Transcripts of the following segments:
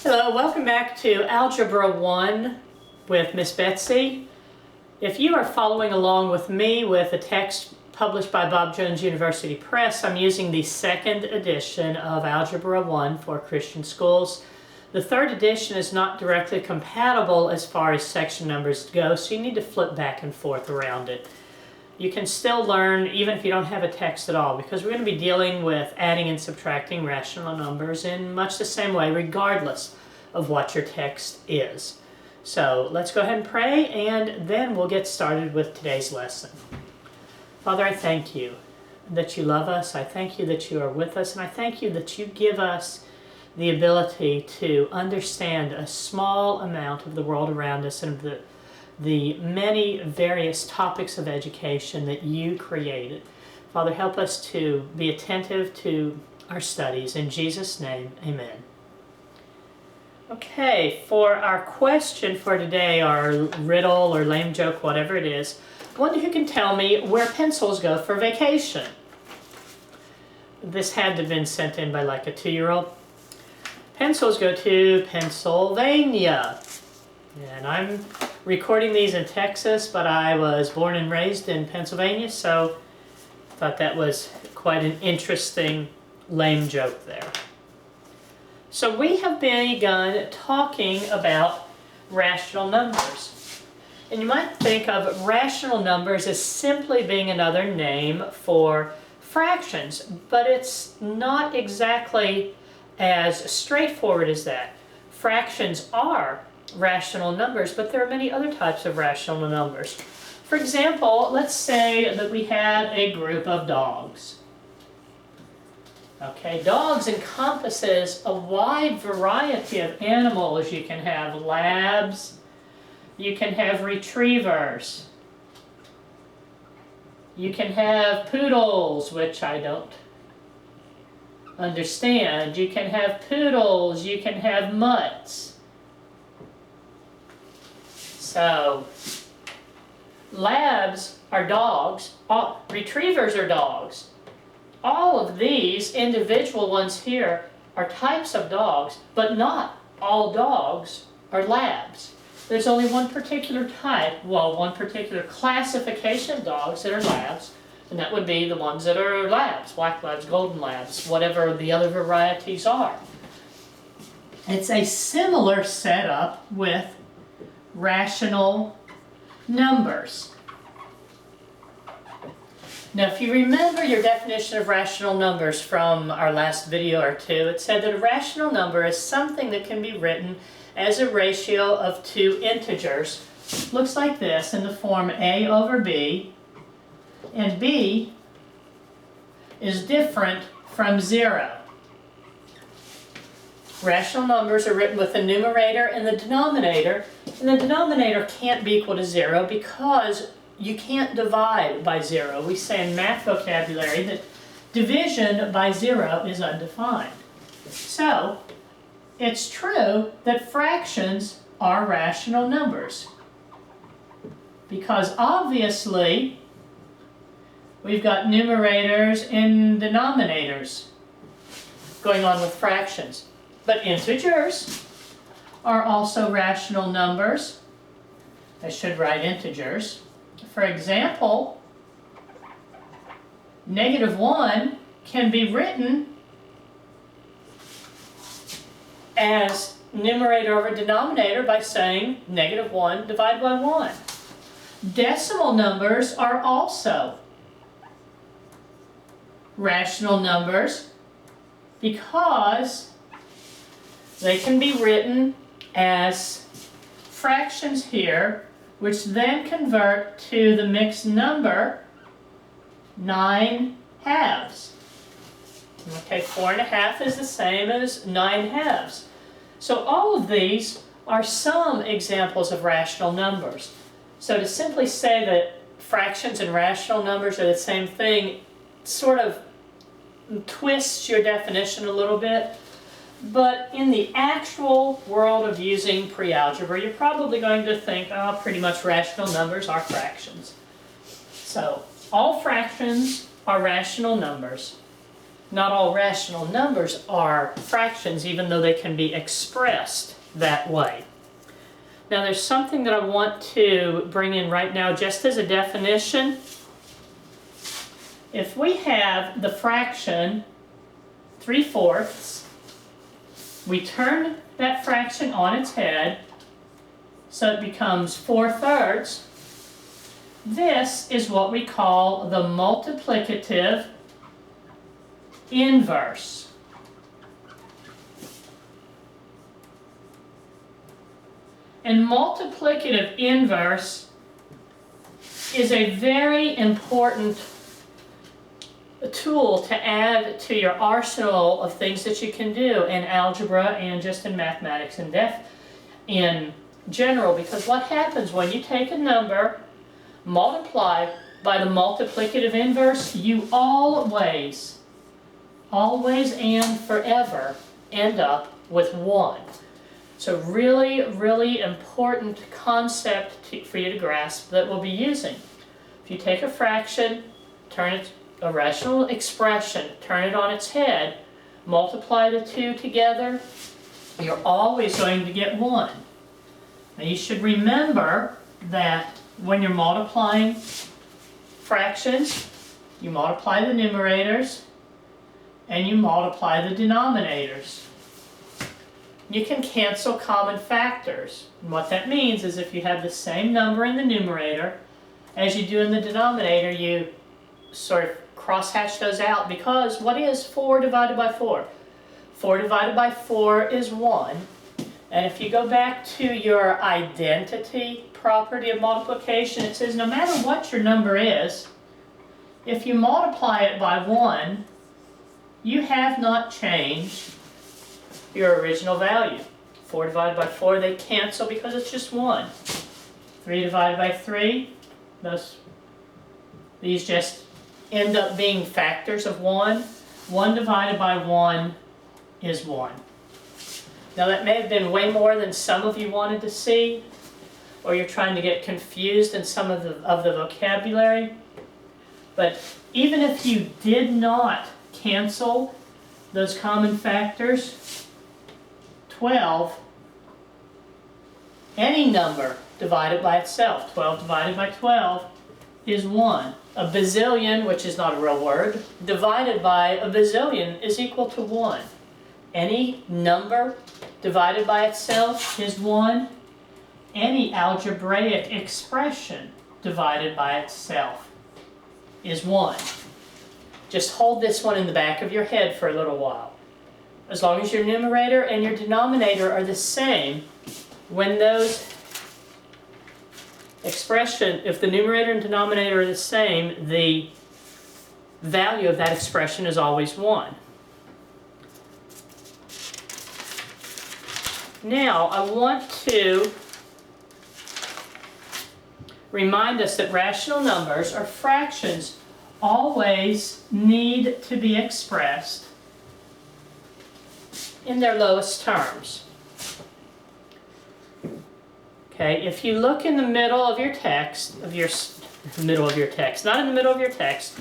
Hello, welcome back to Algebra 1 with Miss Betsy. If you are following along with me with a text published by Bob Jones University Press, I'm using the second edition of Algebra 1 for Christian schools. The third edition is not directly compatible as far as section numbers go, so you need to flip back and forth around it. You can still learn even if you don't have a text at all, because we're going to be dealing with adding and subtracting rational numbers in much the same way regardless of what your text is. So let's go ahead and pray, and then we'll get started with today's lesson. Father, I thank you that you love us. I thank you that you are with us, and I thank you that you give us the ability to understand a small amount of the world around us and the many various topics of education that you created. Father, help us to be attentive to our studies. In Jesus' name, amen. Okay, for our question for today, our riddle or lame joke, whatever it is, I wonder who can tell me where pencils go for vacation. This had to have been sent in by like a 2-year-old. Pencils go to Pennsylvania. And I'm recording these in Texas, but I was born and raised in Pennsylvania, so I thought that was quite an interesting lame joke there. So we have begun talking about rational numbers. And you might think of rational numbers as simply being another name for fractions, but it's not exactly as straightforward as that. Fractions are rational numbers, but there are many other types of rational numbers. For example, let's say that we had a group of dogs. Okay, dogs encompasses a wide variety of animals. You can have labs, you can have retrievers, you can have poodles, which I don't understand. You can have poodles, you can have mutts. So, labs are dogs, retrievers are dogs. All of these individual ones here are types of dogs, but not all dogs are labs. There's only one particular type, well, one particular classification of dogs that are labs, and that would be the ones that are labs, black labs, golden labs, whatever the other varieties are. It's a similar setup with rational numbers. Now, if you remember your definition of rational numbers from our last video or two, it said that a rational number is something that can be written as a ratio of two integers. Looks like this in the form a over b, and b is different from 0. Rational numbers are written with the numerator and the denominator can't be equal to 0 because you can't divide by 0. We say in math vocabulary that division by 0 is undefined. So, it's true that fractions are rational numbers because obviously we've got numerators and denominators going on with fractions. But integers are also rational numbers. I should write integers. For example, -1 can be written as numerator over denominator by saying -1 divided by 1. Decimal numbers are also rational numbers because they can be written as fractions here, which then convert to the mixed number 9 halves. Okay, 4½ is the same as 9 halves. So all of these are some examples of rational numbers. So to simply say that fractions and rational numbers are the same thing sort of twists your definition a little bit. But in the actual world of using pre-algebra, you're probably going to think, oh, pretty much rational numbers are fractions. So, all fractions are rational numbers. not all rational numbers are fractions, even though they can be expressed that way. Now there's something that I want to bring in right now just as a definition. If we have the fraction 3/4, we turn that fraction on its head so it becomes 4/3. This is what we call the multiplicative inverse. And multiplicative inverse is a very important tool to add to your arsenal of things that you can do in algebra and just in mathematics in general, because what happens when you take a number, multiply by the multiplicative inverse, you always and forever end up with 1. So really, really important concept for you to grasp that we'll be using. If you take a fraction, turn it a rational expression, turn it on its head, multiply the two together, you're always going to get 1. Now you should remember that when you're multiplying fractions, you multiply the numerators and you multiply the denominators. You can cancel common factors. And what that means is if you have the same number in the numerator as you do in the denominator, you sort of crosshatch those out, because what is 4 divided by 4? 4 divided by 4 is 1. And if you go back to your identity property of multiplication, it says no matter what your number is, if you multiply it by 1, you have not changed your original value. 4 divided by 4, they cancel because it's just 1. 3 divided by 3, these just end up being factors of 1. 1 divided by 1 is 1. Now that may have been way more than some of you wanted to see, or you're trying to get confused in some of the vocabulary. But even if you did not cancel those common factors, 12, any number divided by itself, 12 divided by 12 is 1. A bazillion, which is not a real word, divided by a bazillion is equal to 1. Any number divided by itself is 1. Any algebraic expression divided by itself is 1. Just hold this one in the back of your head for a little while. As long as your numerator and your denominator are the same, when those if the numerator and denominator are the same, the value of that expression is always 1. Now, I want to remind us that rational numbers, or fractions, always need to be expressed in their lowest terms. Okay, if you look in the middle of your text, not in the middle of your text,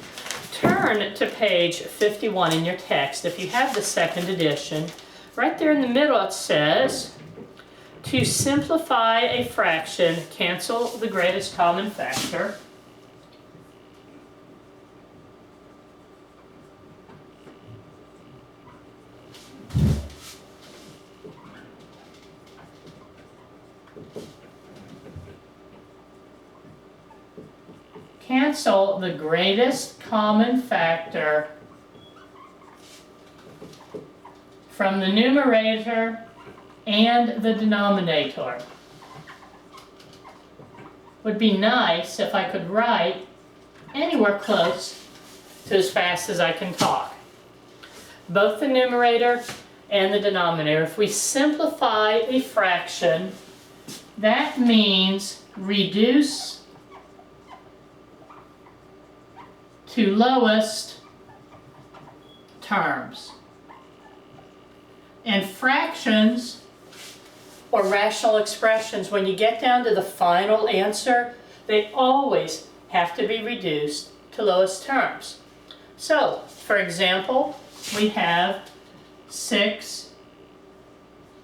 turn to page 51 in your text. If you have the second edition, right there in the middle it says, to simplify a fraction, cancel the greatest common factor. Cancel the greatest common factor from the numerator and the denominator. Would be nice if I could write anywhere close to as fast as I can talk. Both the numerator and the denominator. If we simplify a fraction, that means reduce to lowest terms. And fractions, or rational expressions, when you get down to the final answer, they always have to be reduced to lowest terms. So, for example, we have 6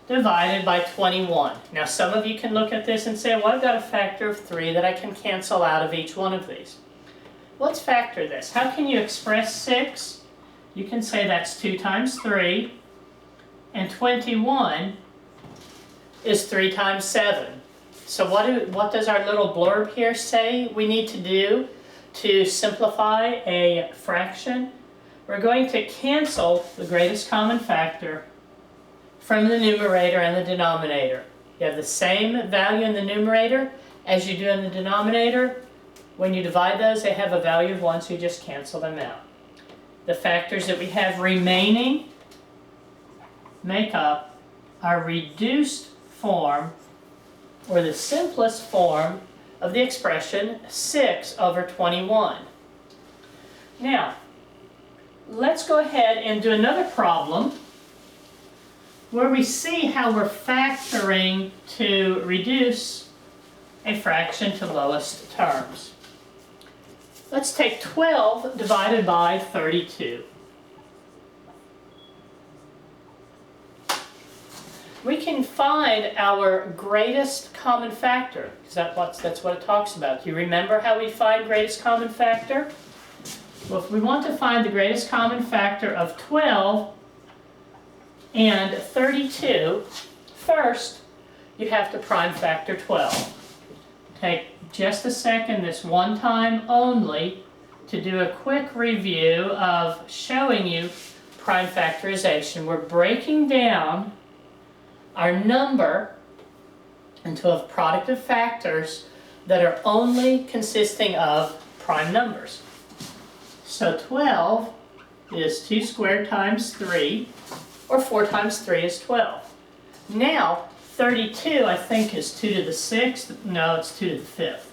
divided by 21. Now some of you can look at this and say, well, I've got a factor of 3 that I can cancel out of each one of these. Let's factor this. How can you express 6? You can say that's 2 times 3, and 21 is 3 times 7. So what does our little blurb here say we need to do to simplify a fraction? We're going to cancel the greatest common factor from the numerator and the denominator. You have the same value in the numerator as you do in the denominator. When you divide those, they have a value of 1, so you just cancel them out. The factors that we have remaining make up our reduced form, or the simplest form, of the expression 6 over 21. Now, let's go ahead and do another problem where we see how we're factoring to reduce a fraction to lowest terms. Let's take 12 divided by 32. We can find our greatest common factor, because that's what it talks about. Do you remember how we find greatest common factor? Well, if we want to find the greatest common factor of 12 and 32, first you have to prime factor 12. Take just a second, this one time only, to do a quick review of showing you prime factorization. We're breaking down our number into a product of factors that are only consisting of prime numbers. So 12 is 2 squared times 3, or 4 times 3 is 12. Now, 32, I think, is 2 to the 6th. No, it's 2 to the 5th.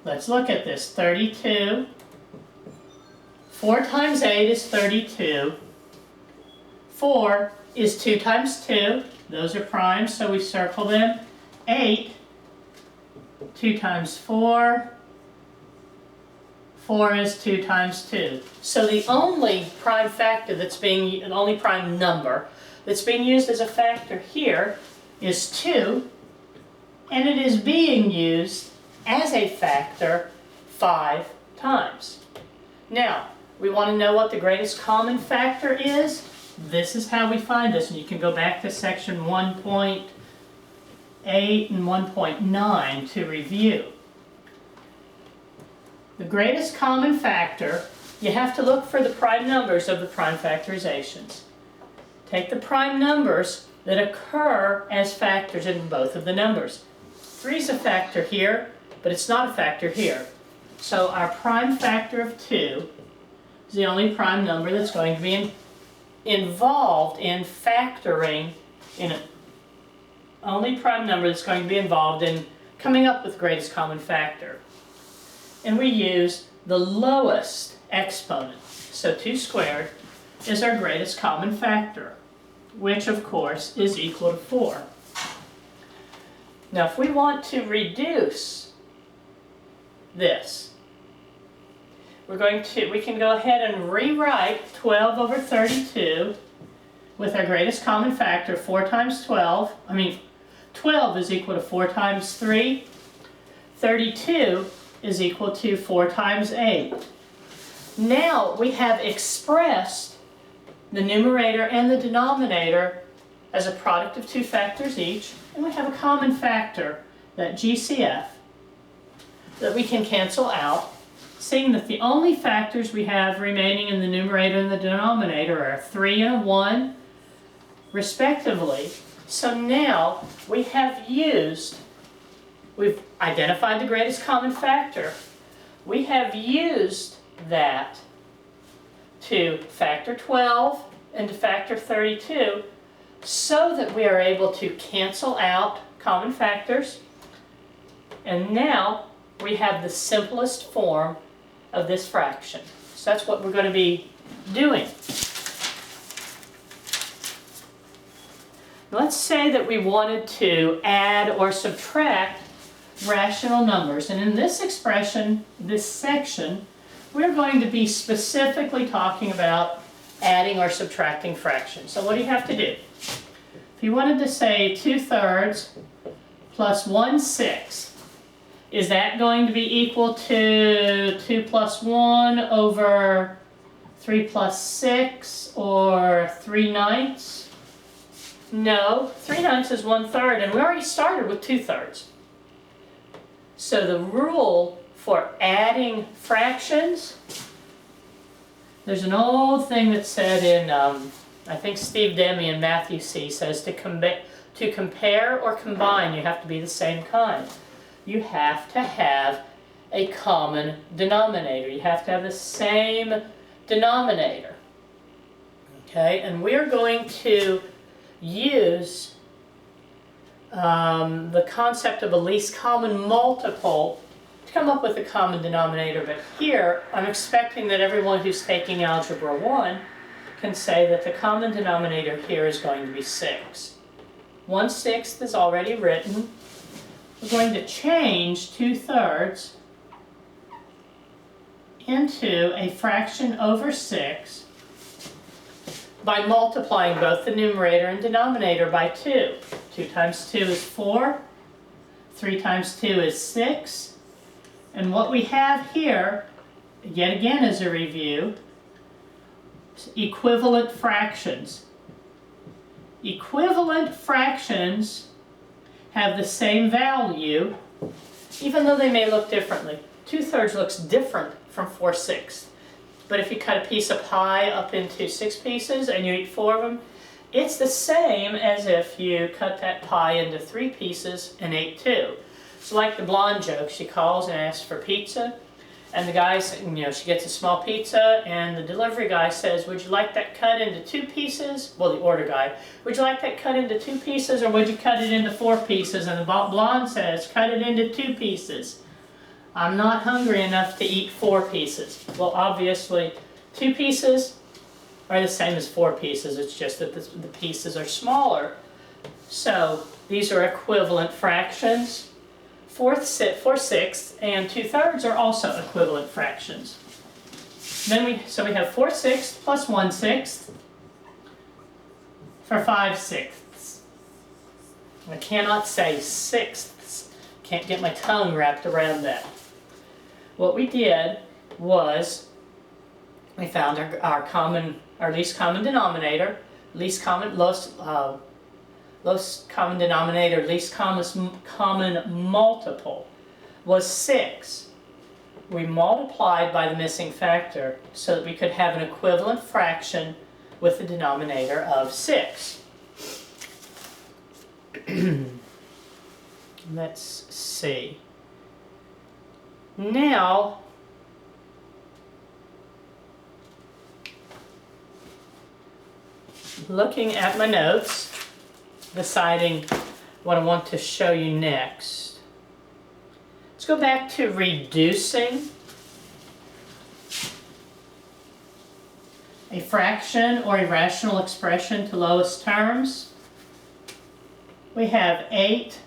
Let's look at this. 32. 4 times 8 is 32. 4 is 2 times 2. Those are primes, so we circle them. 8. 2 times 4. 4 is 2 times 2. So the only prime factor that's being, the only prime number that's being used as a factor here is 2, and it is being used as a factor 5 times. Now, we want to know what the greatest common factor is. This is how we find this, and you can go back to section 1.8 and 1.9 to review. The greatest common factor, you have to look for the prime numbers of the prime factorizations. Take the prime numbers that occur as factors in both of the numbers. 3 is a factor here, but it's not a factor here. So our prime factor of 2 is the only prime number that's going to be involved in factoring, only prime number that's going to be involved in coming up with greatest common factor. And we use the lowest exponent. So 2 squared is our greatest common factor, which of course is equal to 4. Now if we want to reduce this, we can go ahead and rewrite 12 over 32 with our greatest common factor, 4 times 12. 12 is equal to 4 times 3. 32 is equal to 4 times 8. Now we have expressed the numerator and the denominator as a product of 2 factors each, and we have a common factor, that GCF, that we can cancel out, seeing that the only factors we have remaining in the numerator and the denominator are 3 and a 1, respectively. So now we've identified the greatest common factor. We have used that to factor 12 and to factor 32 so that we are able to cancel out common factors. And now we have the simplest form of this fraction. So that's what we're going to be doing. Let's say that we wanted to add or subtract rational numbers. And in this expression, this section, we're going to be specifically talking about adding or subtracting fractions. So what do you have to do? If you wanted to say 2/3 plus 1/6, is that going to be equal to 2 plus 1 over 3 plus 6 or 3/9? No, 3/9 is 1/3, and we already started with 2/3. So the rule for adding fractions, there's an old thing that's said in, I think Steve Demme and Matthew C. says to compare or combine, you have to be the same kind. You have to have a common denominator. You have to have the same denominator. Okay, and we're going to use the concept of a least common multiple to come up with a common denominator. But here, I'm expecting that everyone who's taking Algebra 1 can say that the common denominator here is going to be 6. 1/6 is already written. We're going to change 2/3 into a fraction over 6 by multiplying both the numerator and denominator by 2. 2 times 2 is 4. 3 times 2 is 6. And what we have here, yet again as a review, is equivalent fractions. Equivalent fractions have the same value, even though they may look differently. 2/3 looks different from 4/6. But if you cut a piece of pie up into 6 pieces and you eat 4 of them, it's the same as if you cut that pie into 3 pieces and ate 2. So like the blonde joke, she calls and asks for pizza, and the guy, she gets a small pizza, and the delivery guy says, would you like that cut into 2 pieces? Well, the order guy, would you like that cut into 2 pieces, or would you cut it into 4 pieces? And the blonde says, cut it into 2 pieces. I'm not hungry enough to eat 4 pieces. Well, obviously, 2 pieces are the same as 4 pieces. It's just that the pieces are smaller. So these are equivalent fractions. 4/6 and 2/3 are also equivalent fractions. Then we have 4/6 plus 1/6 for 5/6. I cannot say sixths. Can't get my tongue wrapped around that. What we did was we found our least common denominator, lowest common denominator, least common multiple was 6. We multiplied by the missing factor so that we could have an equivalent fraction with the denominator of 6. Let's see. Now, looking at my notes, deciding what I want to show you next. Let's go back to reducing a fraction or a rational expression to lowest terms. We have 8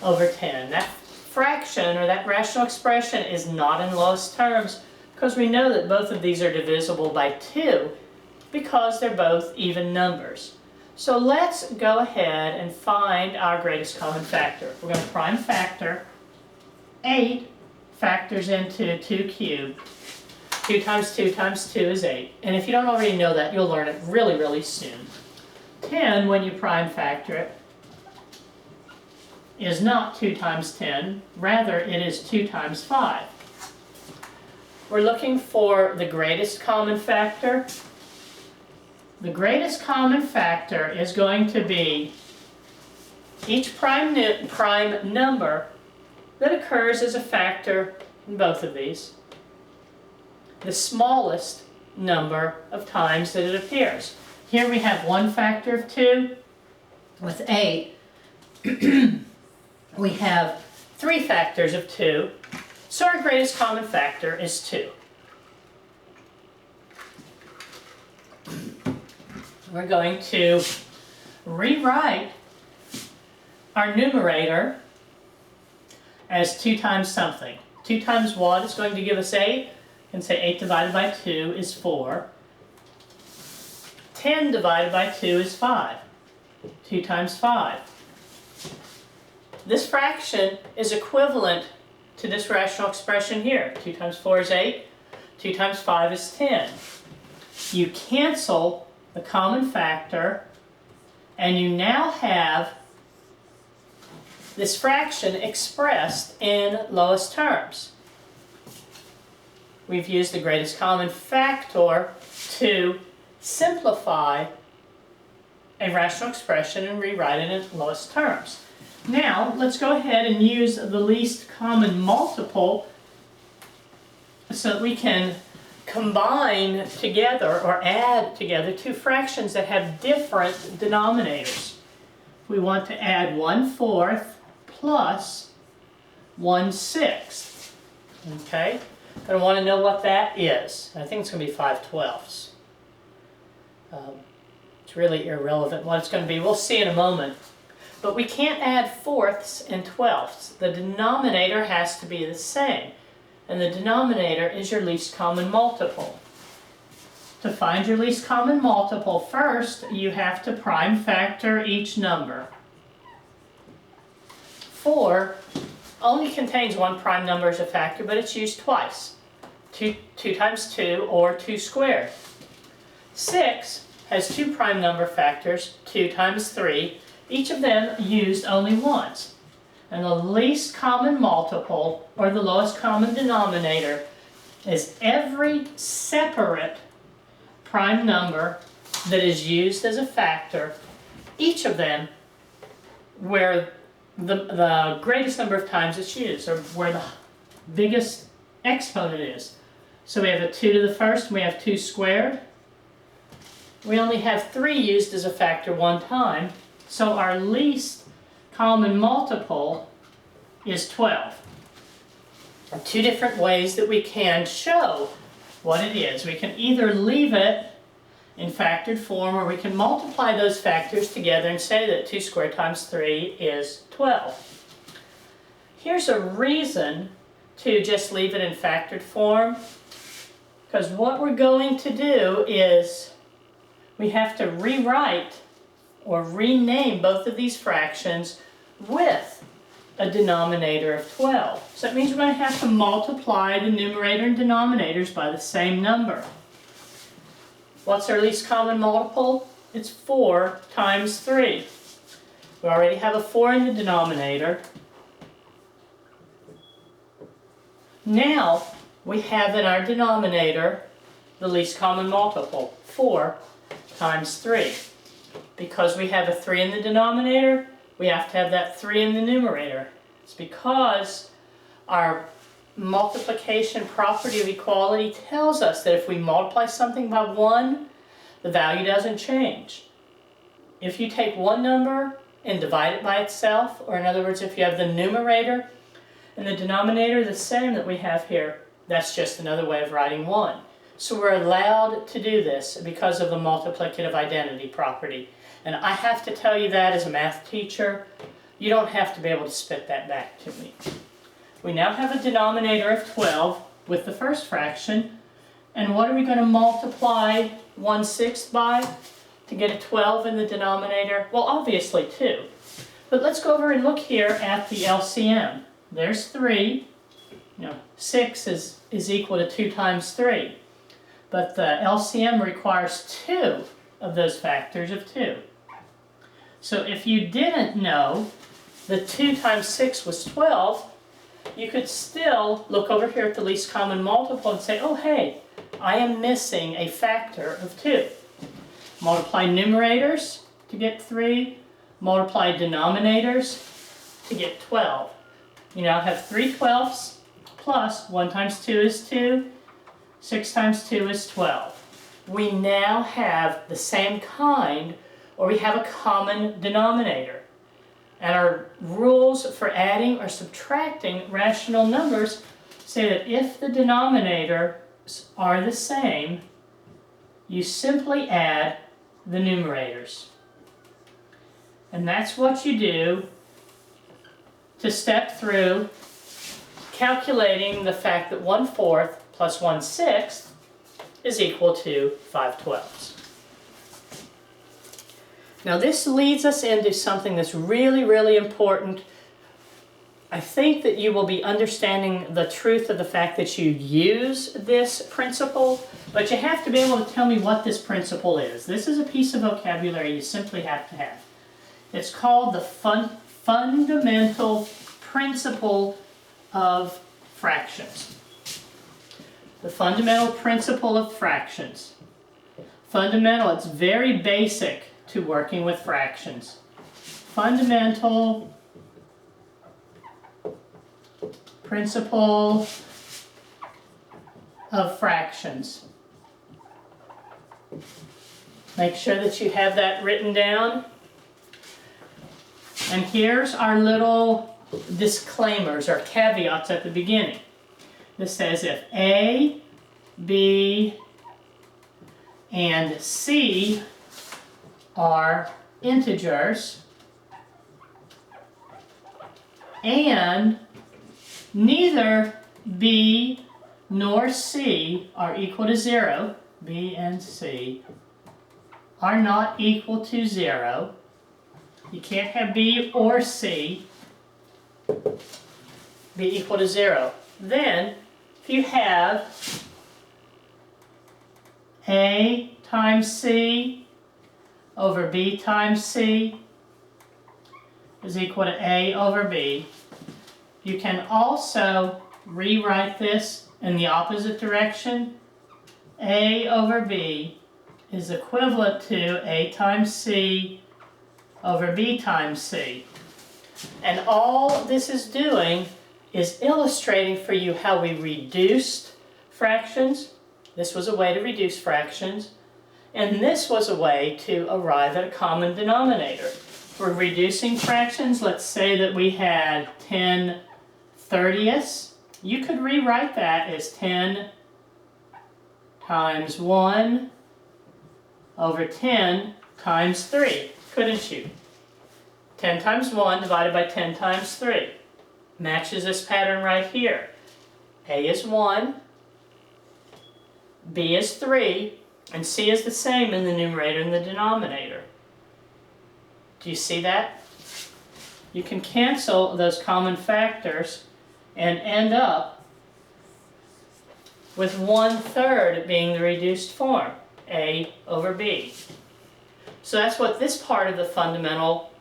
over 10. That fraction or that rational expression is not in lowest terms because we know that both of these are divisible by 2 because they're both even numbers. So let's go ahead and find our greatest common factor. We're going to prime factor. 8 factors into 2 cubed. 2 times 2 times 2 is 8. And if you don't already know that, you'll learn it really, really soon. 10, when you prime factor it, is not 2 times 10. Rather, it is 2 times 5. We're looking for the greatest common factor. The greatest common factor is going to be each prime number that occurs as a factor in both of these, the smallest number of times that it appears. Here we have one factor of 2 with 8. We have 3 factors of 2, so our greatest common factor is 2. We're going to rewrite our numerator as 2 times something. 2 times what is going to give us 8? can say 8 divided by 2 is 4. 10 divided by 2 is 5. 2 times 5. This fraction is equivalent to this rational expression here. 2 times 4 is 8. 2 times 5 is 10. You cancel the common factor, and you now have this fraction expressed in lowest terms. We've used the greatest common factor to simplify a rational expression and rewrite it in lowest terms. Now, let's go ahead and use the least common multiple so that we can combine together or add together two fractions that have different denominators. We want to add 1/4 plus 1/6. Okay? I want to know what that is. I think it's going to be 5/12. It's really irrelevant what it's going to be. We'll see in a moment. But we can't add fourths and twelfths. The denominator has to be the same. And the denominator is your least common multiple. To find your least common multiple, first you have to prime factor each number. 4 only contains one prime number as a factor, but it's used twice. 2 times 2, or 2 squared. 6 has two prime number factors, 2 times 3, each of them used only once. And the least common multiple, or the lowest common denominator, is every separate prime number that is used as a factor, each of them where the greatest number of times it's used, or where the biggest exponent is. So we have a 2 to the first, and we have 2 squared. We only have 3 used as a factor one time, so our least common multiple is 12. There are two different ways that we can show what it is. We can either leave it in factored form, or we can multiply those factors together and say that 2 squared times 3 is 12. Here's a reason to just leave it in factored form, because what we're going to do is we have to rewrite or rename both of these fractions with a denominator of 12. So that means we're going to have to multiply the numerator and denominators by the same number. What's our least common multiple? It's 4 times 3. We already have a 4 in the denominator. Now we have in our denominator the least common multiple, 4 times 3. Because we have a 3 in the denominator, we have to have that 3 in the numerator. It's because our multiplication property of equality tells us that if we multiply something by 1, the value doesn't change. If you take one number and divide it by itself, or in other words, if you have the numerator and the denominator the same that we have here, that's just another way of writing 1. So we're allowed to do this because of the multiplicative identity property. And I have to tell you that as a math teacher, you don't have to be able to spit that back to me. We now have a denominator of 12 with the first fraction. And what are we going to multiply 1/6 by to get a 12 in the denominator? Well, obviously 2. But let's go over and look here at the LCM. There's 3. 6 is equal to 2 times 3. But the LCM requires 2 of those factors of 2. So if you didn't know that 2 times 6 was 12, you could still look over here at the least common multiple and say, oh hey, I am missing a factor of 2. Multiply numerators to get 3, multiply denominators to get 12. You now have 3/12 plus 1 times 2 is 2, 6 times 2 is 12. We now have the same kind, or we have a common denominator. And our rules for adding or subtracting rational numbers say that if the denominators are the same, you simply add the numerators. And that's what you do to step through calculating the fact that 1/4 plus 1/6 is equal to 5/12. Now this leads us into something that's really, really important. I think that you will be understanding the truth of the fact that you use this principle, but you have to be able to tell me what this principle is. This is a piece of vocabulary you simply have to have. It's called the fundamental principle of fractions. The fundamental principle of fractions. Fundamental, it's very basic to working with fractions. Fundamental principle of fractions. Make sure that you have that written down. And here's our little disclaimers or caveats at the beginning. This says if A, B, and C are integers and neither B nor C are equal to 0, B and C are not equal to 0. You can't have B or C be equal to 0. Then, if you have A times C over B times C is equal to A over B, you can also rewrite this in the opposite direction. A over B is equivalent to A times C over B times C. And all this is doing is illustrating for you how we reduced fractions. This was a way to reduce fractions. And this was a way to arrive at a common denominator. For reducing fractions, let's say that we had 10/30ths. You could rewrite that as 10 times 1 over 10 times 3, couldn't you? 10 times 1 divided by 10 times 3. Matches this pattern right here. A is 1, B is 3, and C is the same in the numerator and the denominator. Do you see that? You can cancel those common factors and end up with 1/3 being the reduced form, A over B. So that's what this part of the fundamental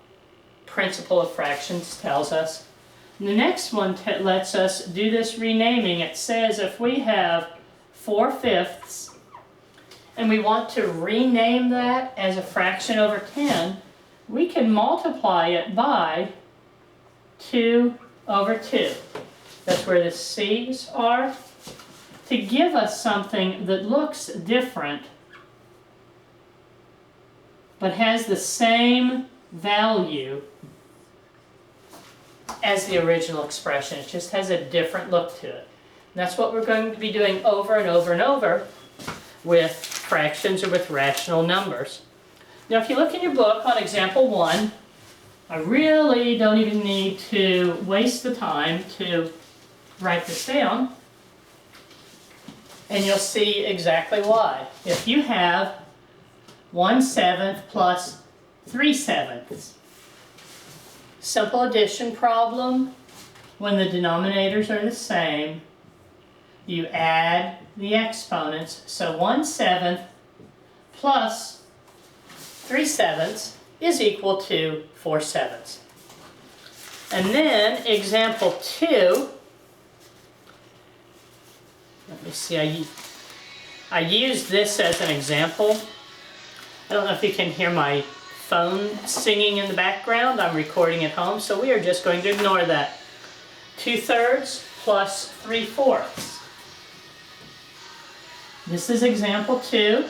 principle of fractions tells us. And the next one lets us do this renaming. It says if we have 4/5 and we want to rename that as a fraction over 10, we can multiply it by 2 over 2. That's where the C's are, to give us something that looks different but has the same value as the original expression. It just has a different look to it. And that's what we're going to be doing over and over and over with fractions or with rational numbers. Now if you look in your book on example 1, I really don't even need to waste the time to write this down, and you'll see exactly why. If you have 1/7 plus 3/7, simple addition problem, when the denominators are the same, you add the exponents, so 1/7 plus 3/7 is equal to 4/7. And then example 2, let me see, I used this as an example. I don't know if you can hear my phone singing in the background. I'm recording at home, so we are just going to ignore that. 2/3 plus 3/4. This is example 2.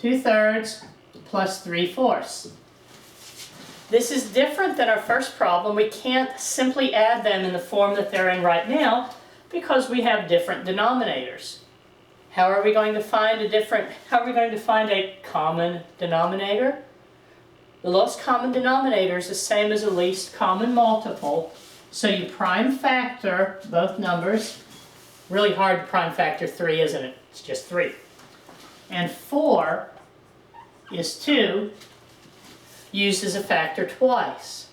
Two-thirds plus 3/4. This is different than our first problem. We can't simply add them in the form that they're in right now because we have different denominators. How are we going to find a common denominator? The lowest common denominator is the same as the least common multiple, So you prime factor both numbers. Really hard to prime factor 3, isn't it? It's just 3. And 4 is 2, used as a factor twice.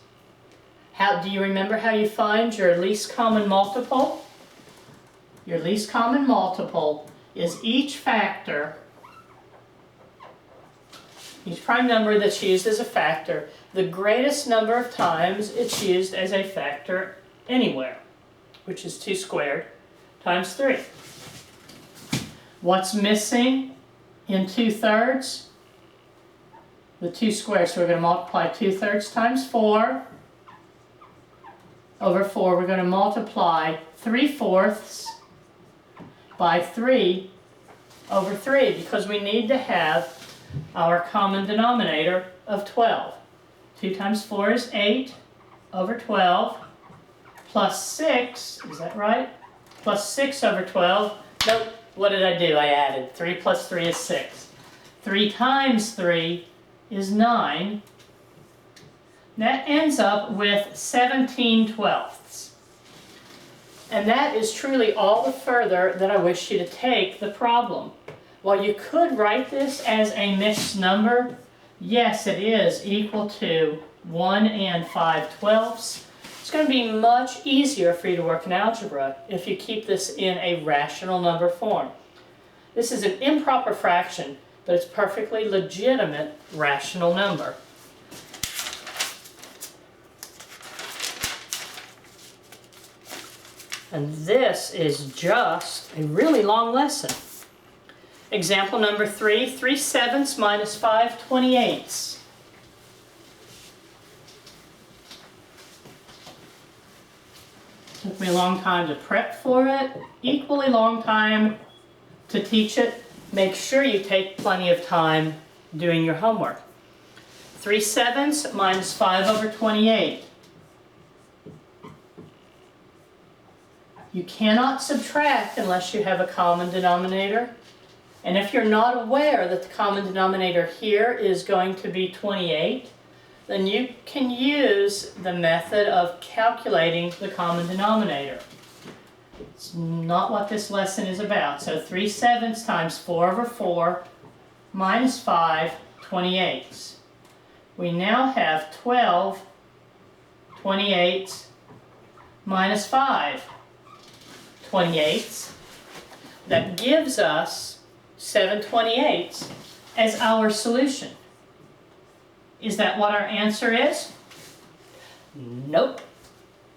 Do you remember how you find your least common multiple? Your least common multiple is each factor, each prime number that's used as a factor, the greatest number of times it's used as a factor anywhere, which is 2 squared times 3. What's missing in 2/3? The 2 squared, so we're going to multiply 2/3 times 4 over 4. We're going to multiply 3/4 by 3 over 3 because we need to have our common denominator of 12. 2 times 4 is 8 over 12 plus 6, is that right? Plus 6 over 12. Nope, what did I do? I added. 3 plus 3 is 6. 3 times 3 is 9. That ends up with 17/12. And that is truly all the further that I wish you to take the problem. While you could write this as a mixed number, yes, it is equal to 1 and 5/12. It's going to be much easier for you to work in algebra if you keep this in a rational number form. This is an improper fraction, but it's perfectly legitimate rational number. And this is just a really long lesson. Example number 3, 3/7 minus 5/28. Took me a long time to prep for it, equally long time to teach it. Make sure you take plenty of time doing your homework. 3/7 minus 5 over 28. You cannot subtract unless you have a common denominator. And if you're not aware that the common denominator here is going to be 28, then you can use the method of calculating the common denominator. It's not what this lesson is about. So 3/7 times 4 over 4 minus 5/28. We now have 12/28 minus 5/28. That gives us 7/28 as our solution. Is that what our answer is? Nope.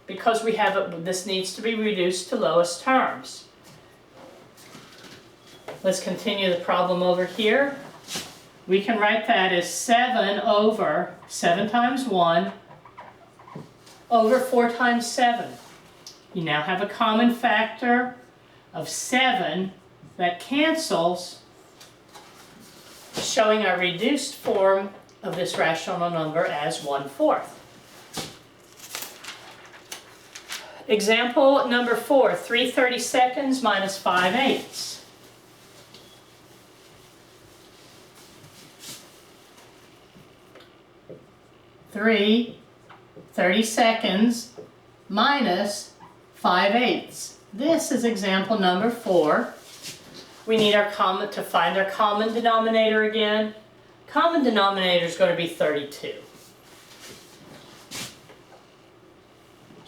Because we have this needs to be reduced to lowest terms. Let's continue the problem over here. We can write that as 7 over 7 times 1 over 4 times 7. You now have a common factor of 7 that cancels, showing our reduced form of this rational number as 1/4. Example number 4, 3/32 minus 5/8. Three 32 minus 5/8. This is example number 4. We need our to find our common denominator again. Common denominator is going to be 32.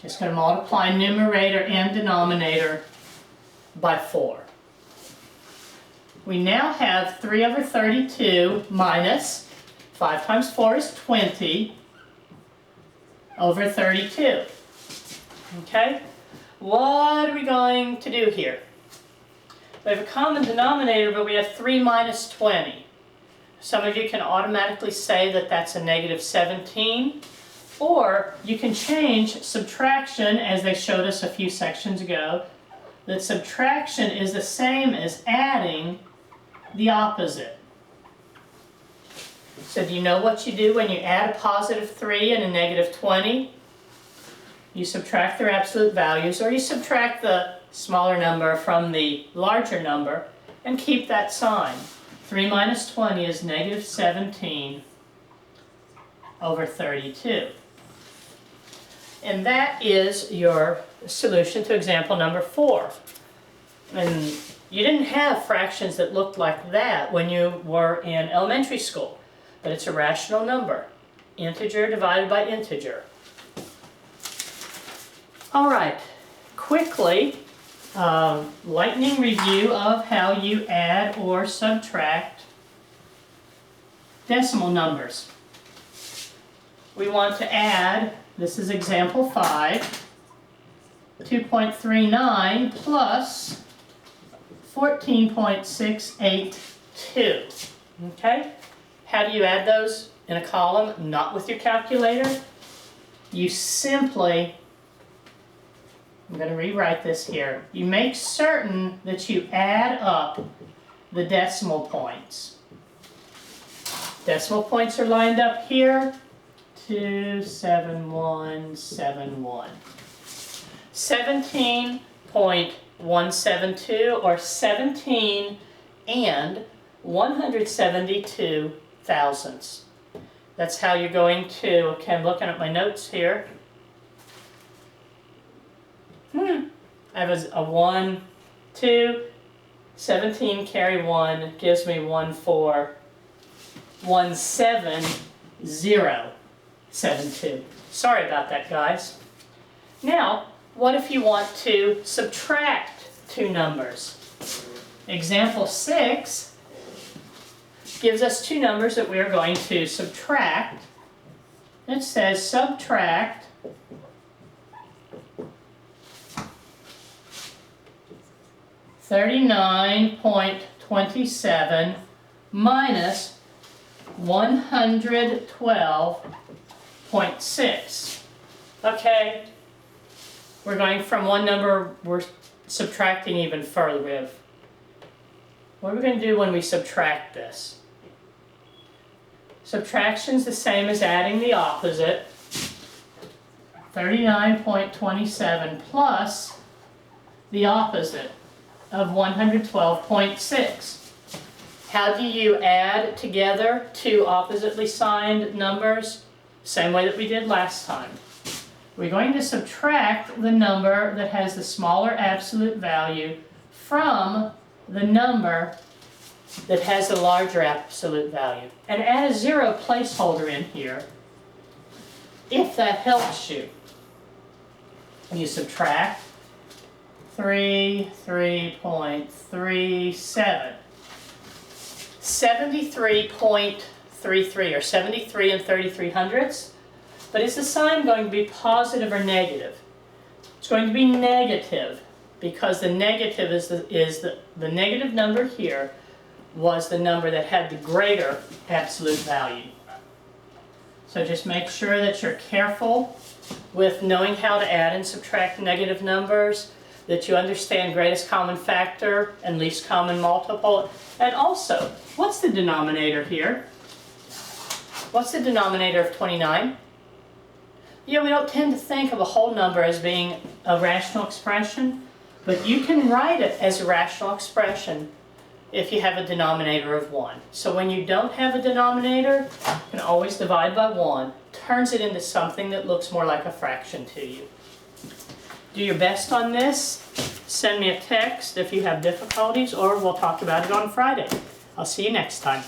Just going to multiply numerator and denominator by 4. We now have 3 over 32 minus 5 times 4 is 20 over 32. Okay? What are we going to do here? We have a common denominator, but we have 3 minus 20. Some of you can automatically say that that's a negative 17. Or you can change subtraction, as they showed us a few sections ago, that subtraction is the same as adding the opposite. So do you know what you do when you add a positive 3 and a negative 20? You subtract their absolute values, or you subtract the smaller number from the larger number and keep that sign. 3 minus 20 is negative 17 over 32. And that is your solution to example number 4. And you didn't have fractions that looked like that when you were in elementary school, but it's a rational number. Integer divided by integer. All right, quickly, lightning review of how you add or subtract decimal numbers. We want to add, this is example 5, 2.39 plus 14.682. Okay? How do you add those in a column? Not with your calculator. You simply, I'm going to rewrite this here. You make certain that you add up the decimal points. Decimal points are lined up here. 27171. 17.172 or 17 and 172 thousandths. That's how you're going to, okay, I'm looking at my notes here. I have a 1, 2, 17 carry 1 gives me 1417072. Sorry about that, guys. Now, what if you want to subtract two numbers? Example 6 gives us two numbers that we are going to subtract. It says subtract 39.27 minus 112.6. Okay, we're going from one number, we're subtracting even further. What are we going to do when we subtract this? Subtraction's the same as adding the opposite. 39.27 plus the opposite of 112.6. How do you add together two oppositely signed numbers? Same way that we did last time. We're going to subtract the number that has the smaller absolute value from the number that has the larger absolute value. And add a 0 placeholder in here if that helps you. You subtract 3.37. 73.33 or 73 and 33 hundredths. But is the sign going to be positive or negative? It's going to be negative because the negative is the negative number here was the number that had the greater absolute value. So just make sure that you're careful with knowing how to add and subtract negative numbers, that you understand greatest common factor and least common multiple. And also, what's the denominator here? What's the denominator of 29? Yeah, we don't tend to think of a whole number as being a rational expression, but you can write it as a rational expression if you have a denominator of 1. So when you don't have a denominator, you can always divide by 1. Turns it into something that looks more like a fraction to you. Do your best on this. Send me a text if you have difficulties, or we'll talk about it on Friday. I'll see you next time.